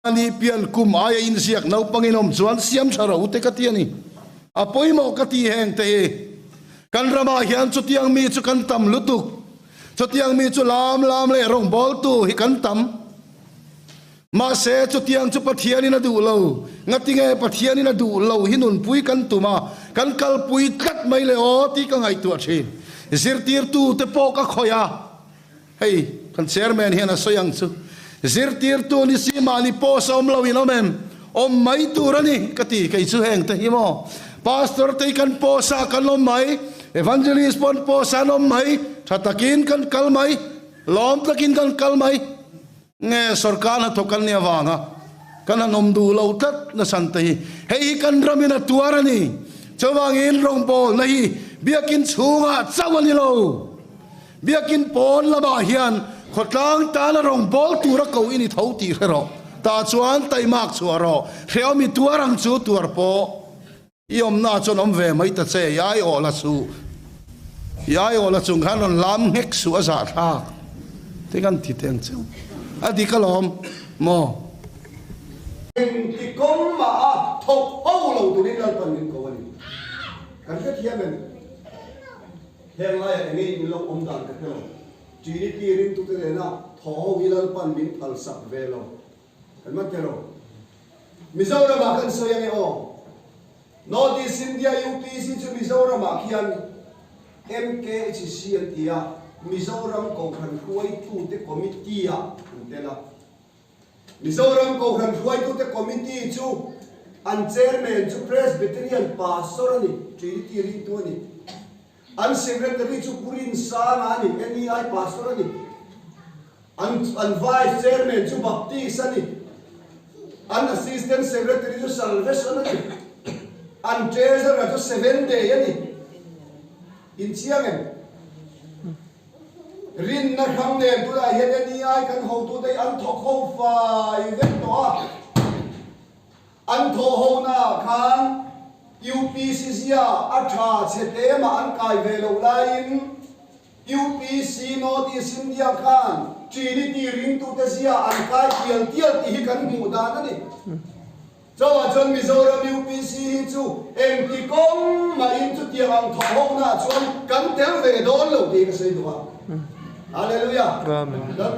ani pian kum aya in siak nau panginom chuan siam thara ute katiani apoi mo kati heng te kan rama hian chu tiang mi chu kan tam lutuk chu tiang mi chu lam le rong bol tu hi kan tam ma se chu tiang chu pathiani na du lo ngatinge pathiani na du lo hinun pui kan tuma kan kal pui kat mai le o ti ka ngai tu thin zirtir tu te po ka khoya hey kan chairman hian a soyang chu zirtir tu ni si mali po som lo in omem om mai tu rani kati kai chu heng te himo pastor te kan po sa kan om mai evangelist pon po sa nom mai thatakin kan kal mai lom takin kan kal mai nge sarkar na thokan ne awanga kan nom du lo tat na santai hei kan ramina tuarani chawangin rong bol nahi biakin chunga chawani lo biakin pon lama hian khotlang ta la rong bol tura ko ini thau ti ro ta chuan tai mak chuaro hreu mi tuarang chu tuar po iom na chon om ve mai ta che yai ola chung khan on lam hek su asa tha te kan ti teng chu adi kalom mo ti kom ma thok ho lo tu ni lan pan min ko ani kan ka thiam men heng lai ani in lo om dan ka lo chỉ đi kia đến tụi tôi na thọ wilan pan min thal sak ve lo kan ma kero Mizoram kan so yang o Northeast India UPC chu Mizoram khian MKHC antia Mizoram ko khan khuai tu te committee a tela Mizoram ko khan khuai tu te committee chu an chairman chu Presbyterian pastor ani chỉ đi kia ri tu ani an secretary chu purin sang ani NEI pastor ani an vice chairman chu baptist ani an assistant secretary chu salvation ani an treasurer chu 7 day ani in chiang em rin na kham ne tu la hian NEI kan ho tu dei an thok ho fa event to an tho ho na khan UPC zia atha chete ma an kai ve lo lain UPC Northeast India khan chini ti ring tu te zia an kai tial ti kan mu da na ni chawa chon Mizoram UPC chu MT kom ma in chu ti ang tho ho na chuan kan tel ve don lo ti ka sei do hallelujah amen